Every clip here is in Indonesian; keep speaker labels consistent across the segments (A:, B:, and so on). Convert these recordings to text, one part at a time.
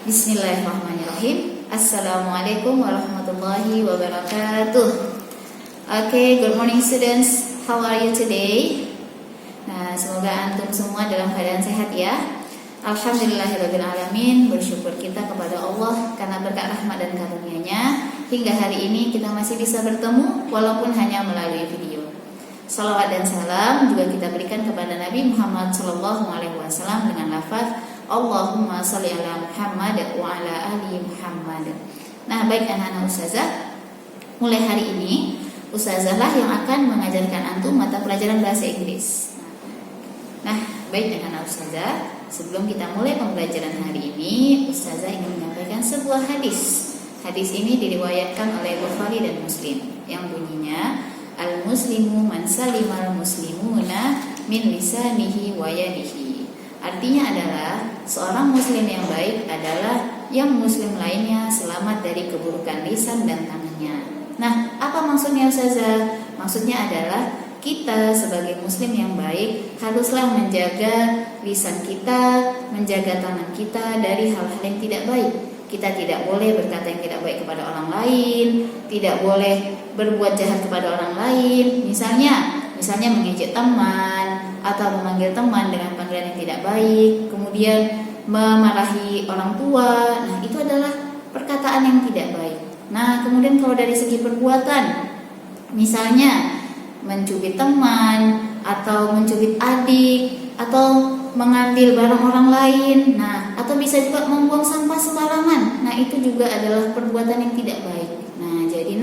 A: Bismillahirrahmanirrahim. Assalamualaikum warahmatullahi wabarakatuh. Okay, good morning students. How are you today? Nah, semoga antum semua dalam keadaan sehat ya. Alhamdulillahirrabbilalamin. Bersyukur kita kepada Allah karena berkat rahmat dan karunia-Nya hingga hari ini kita masih bisa bertemu walaupun hanya melalui video. Salawat dan salam juga kita berikan kepada Nabi Muhammad SAW dengan lafaz Allahumma sholli ala Muhammad wa ala ali Muhammad. Nah, baik anak-anak ustazah, mulai hari ini ustazah lah yang akan mengajarkan antum mata pelajaran bahasa Inggris. Nah, baik anak-anak ustazah, sebelum kita mulai pembelajaran hari ini, ustazah ingin menyampaikan sebuah hadis. Hadis ini diriwayatkan oleh Bukhari dan Muslim yang bunyinya Al-muslimu man salimal muslimuna min lisanihi wa yadihi. Artinya adalah seorang muslim yang baik adalah yang muslim lainnya selamat dari keburukan lisan dan tangannya. Nah, apa maksudnya ustazah? Maksudnya adalah kita sebagai muslim yang baik haruslah menjaga lisan kita, menjaga tangan kita dari hal-hal yang tidak baik. Kita tidak boleh berkata yang tidak baik kepada orang lain, tidak boleh berbuat jahat kepada orang lain. Misalnya mengejek teman atau memanggil teman dengan panggilan yang tidak baik, kemudian memarahi orang tua. Nah, itu adalah perkataan yang tidak baik. Nah, kemudian kalau dari segi perbuatan, misalnya mencubit teman atau mencubit adik atau mengambil barang orang lain, nah, atau bisa juga membuang sampah sembarangan. Nah, itu juga adalah perbuatan yang tidak baik. Nah, jadi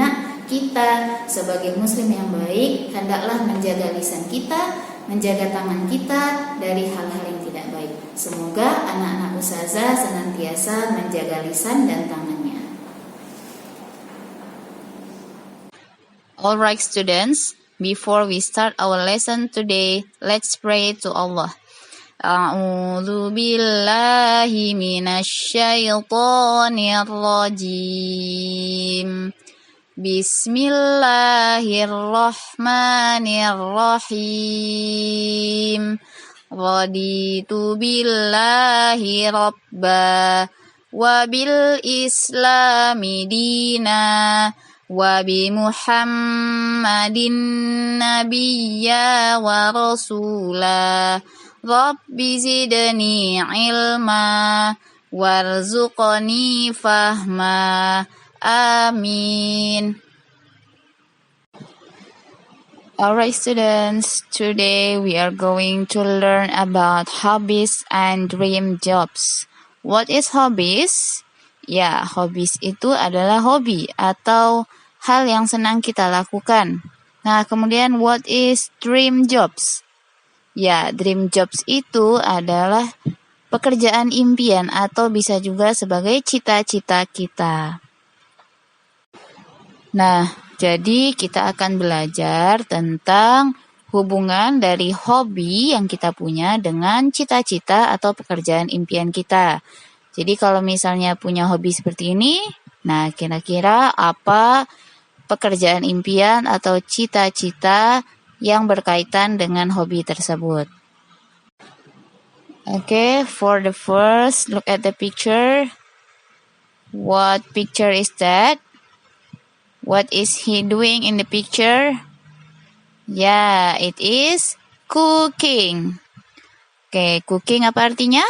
A: kita sebagai muslim yang baik hendaklah menjaga lisan kita, menjaga tangan kita dari hal-hal yang tidak baik. Semoga anak-anak ustazah senantiasa menjaga lisan dan tangannya.
B: Alright students, before we start our lesson today, let's pray to Allah. A'udzu billahi minasyaitonir rajim. Bismillahirrahmanirrahim. Raditu billahi rabba wa bil islami dina wa bi Muhammadin nabiyya wa rasula. Rabbi zidni ilma warzuqni fahma. Amin. Alright students, today we are going to learn about hobbies and dream jobs. What is hobbies? Ya, hobbies itu adalah hobi atau hal yang senang kita lakukan. Nah, kemudian what is dream jobs? Ya, dream jobs itu adalah pekerjaan impian atau bisa juga sebagai cita-cita kita. Nah, jadi kita akan belajar tentang hubungan dari hobi yang kita punya dengan cita-cita atau pekerjaan impian kita. Jadi kalau misalnya punya hobi seperti ini, nah kira-kira apa pekerjaan impian atau cita-cita yang berkaitan dengan hobi tersebut. Okay, for the first, look at the picture. What picture is that? What is he doing in the picture? Yeah, it is cooking. Okay, cooking apa artinya?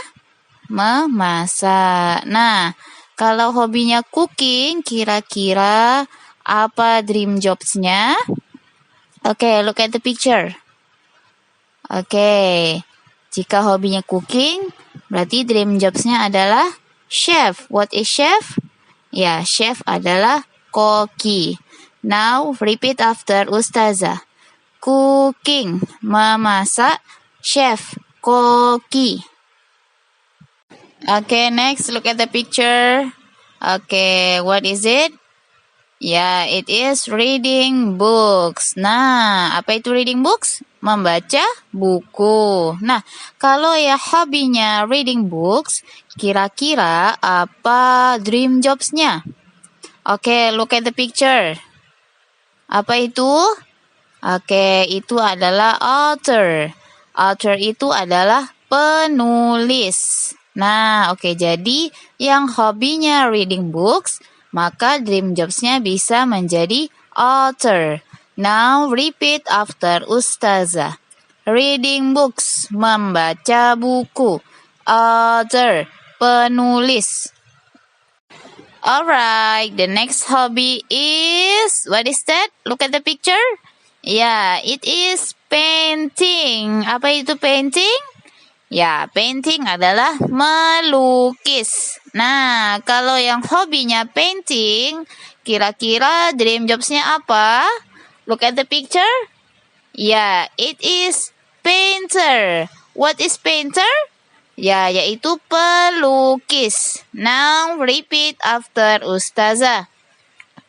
B: Memasak. Nah, kalau hobinya cooking, kira-kira apa dream jobs-nya? Okay, look at the picture. Okay, jika hobinya cooking, berarti dream jobs-nya adalah chef. What is chef? Ya, chef adalah koki. Now, repeat after Ustazah. Cooking, memasak, chef, koki. Okay, next, look at the picture. Okay, what is it? Ya, it is reading books. Nah, apa itu reading books? Membaca buku. Nah, kalau ya hobinya reading books, kira-kira apa dream jobs-nya? Oke, look at the picture. Apa itu? Oke, itu adalah author. Author itu adalah penulis. Nah, oke, jadi yang hobinya reading books, maka dream jobs-nya bisa menjadi author. Now repeat after Ustazah. Reading books, membaca buku. Author, penulis. Alright, the next hobby is, what is that? Look at the picture. Yeah, it is painting. Apa itu painting? Ya, painting adalah melukis. Nah, kalau yang hobinya painting, kira-kira dream jobs-nya apa? Look at the picture. Ya, it is painter. What is painter? Ya, yaitu pelukis. Now, repeat after Ustazah.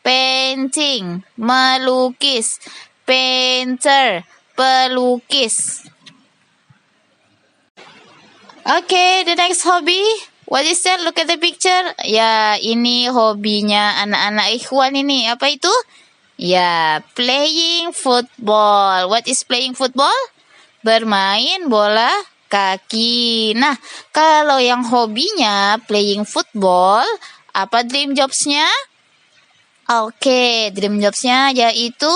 B: Painting, melukis. Painter, pelukis. Okay, the next hobby. What is that? Look at the picture. Ya, ini hobinya anak-anak ikhwan ini. Apa itu? Ya, playing football. What is playing football? Bermain bola kaki. Nah, kalau yang hobinya playing football, apa dream jobs-nya? Oke, dream jobs-nya yaitu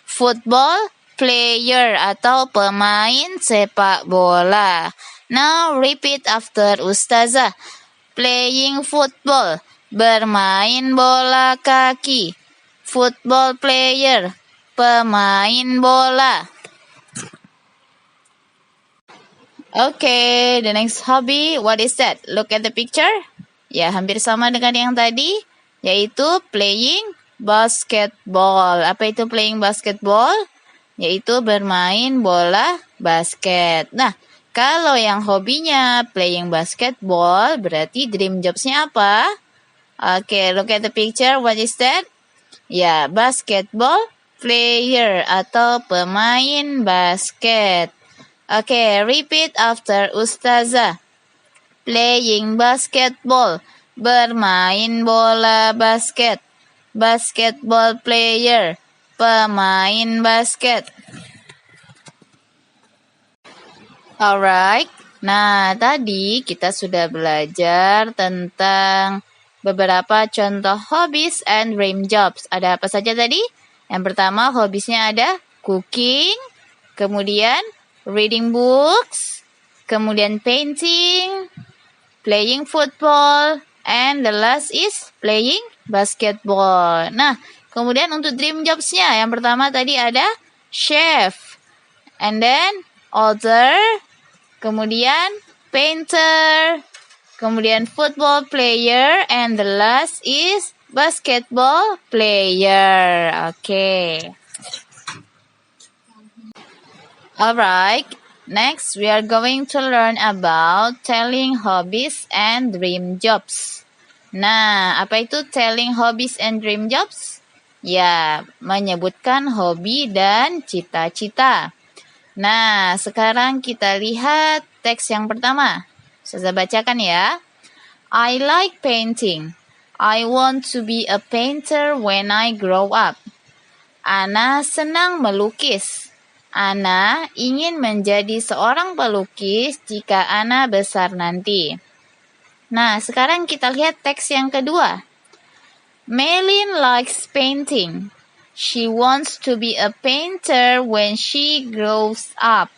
B: football player atau pemain sepak bola. Now repeat after Ustazah. Playing football, bermain bola kaki. Football player, pemain bola. Okay, the next hobby, what is that? Look at the picture. Ya, hampir sama dengan yang tadi, yaitu playing basketball. Apa itu playing basketball? Yaitu bermain bola basket. Nah, kalau yang hobinya playing basketball, berarti dream jobs-nya apa? Oke, look at the picture. What is that? Ya, basketball player atau pemain basket. Oke, repeat after Ustazah. Playing basketball, bermain bola basket. Basketball player, pemain basket. Alright, nah tadi kita sudah belajar tentang beberapa contoh hobbies and dream jobs. Ada apa saja tadi? Yang pertama hobbiesnya ada cooking, kemudian reading books, kemudian painting, playing football, and the last is playing basketball. Nah, kemudian untuk dream jobs-nya, yang pertama tadi ada chef, and then author, kemudian painter, kemudian football player, and the last is basketball player. Okay. Alright, next we are going to learn about telling hobbies and dream jobs. Nah, apa itu telling hobbies and dream jobs? Ya, menyebutkan hobi dan cita-cita. Nah, sekarang kita lihat teks yang pertama. Saya bacakan ya. I like painting. I want to be a painter when I grow up. Ana senang melukis. Ana ingin menjadi seorang pelukis jika Ana besar nanti. Nah, sekarang kita lihat teks yang kedua. Melin likes painting. She wants to be a painter when she grows up.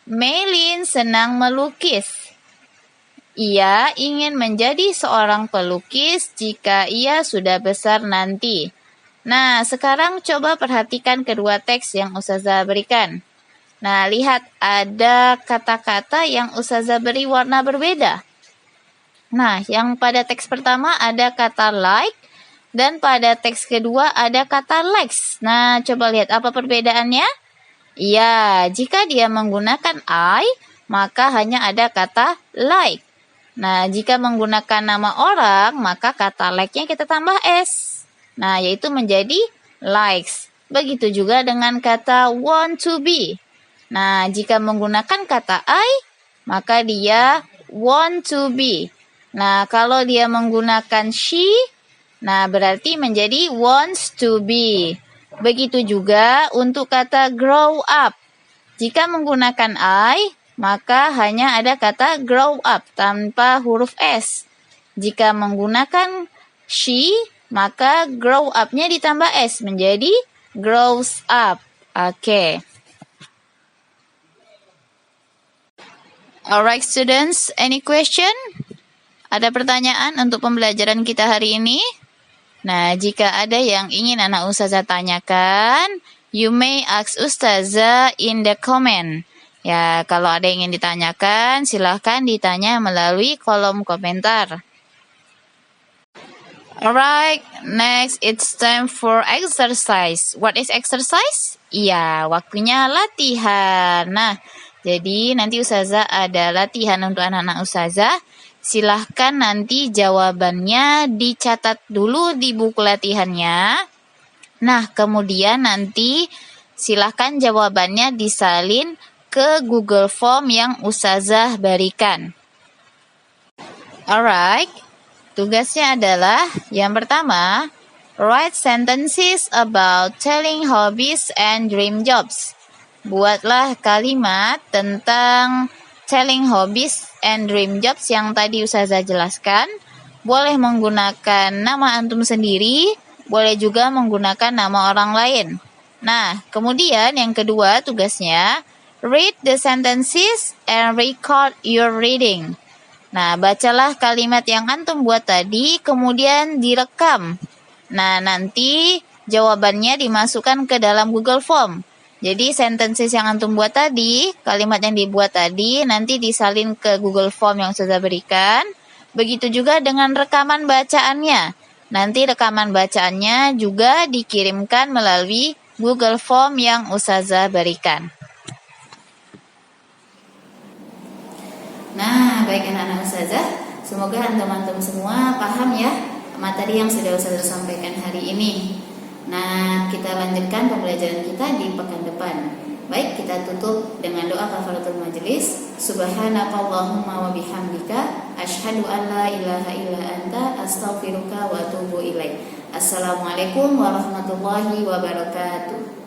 B: Melin senang melukis. Ia ingin menjadi seorang pelukis jika ia sudah besar nanti. Nah, sekarang coba perhatikan kedua teks yang Ustazah berikan. Nah, lihat ada kata-kata yang Ustazah beri warna berbeda. Nah, yang pada teks pertama ada kata like, dan pada teks kedua ada kata likes. Nah, coba lihat apa perbedaannya? Ya, jika dia menggunakan I, maka hanya ada kata like. Nah, jika menggunakan nama orang, maka kata like-nya kita tambah S. Nah, yaitu menjadi likes. Begitu juga dengan kata want to be. Nah, jika menggunakan kata I, maka dia want to be. Nah, kalau dia menggunakan she, nah berarti menjadi wants to be. Begitu juga untuk kata grow up. Jika menggunakan I, maka hanya ada kata grow up tanpa huruf S. Jika menggunakan she, maka grow up-nya ditambah S menjadi grows up. Oke. Alright students, any question? Ada pertanyaan untuk pembelajaran kita hari ini? Nah, jika ada yang ingin anak ustazah tanyakan, you may ask ustazah in the comment. Ya, kalau ada yang ingin ditanyakan, silahkan ditanya melalui kolom komentar. Alright, next it's time for exercise. What is exercise? Iya, waktunya latihan. Nah, jadi nanti ustazah ada latihan untuk anak-anak ustazah. Silahkan nanti jawabannya dicatat dulu di buku latihannya. Nah, kemudian nanti silahkan jawabannya disalin ke Google Form yang ustazah berikan. Alright, tugasnya adalah yang pertama, write sentences about telling hobbies and dream jobs. Buatlah kalimat tentang telling hobbies and dream jobs yang tadi ustazah jelaskan. Boleh menggunakan nama antum sendiri, boleh juga menggunakan nama orang lain. Nah, kemudian yang kedua tugasnya, read the sentences and record your reading. Nah, bacalah kalimat yang antum buat tadi, kemudian direkam. Nah, nanti jawabannya dimasukkan ke dalam Google Form. Jadi, sentences yang antum buat tadi, kalimat yang dibuat tadi, nanti disalin ke Google Form yang sudah berikan. Begitu juga dengan rekaman bacaannya. Nanti rekaman bacaannya juga dikirimkan melalui Google Form yang ustazah berikan.
A: Nah, baik anak-anak ustazah, semoga antum-antum semua paham ya materi yang sudah ustazah sampaikan hari ini. Nah, kita lanjutkan pembelajaran kita di pekan depan. Baik, kita tutup dengan doa kafaratul majelis. Subhanakallahumma wa bihamdika asyhadu an la ilaha illa anta astaghfiruka wa atubu ilaik. Assalamualaikum warahmatullahi wabarakatuh.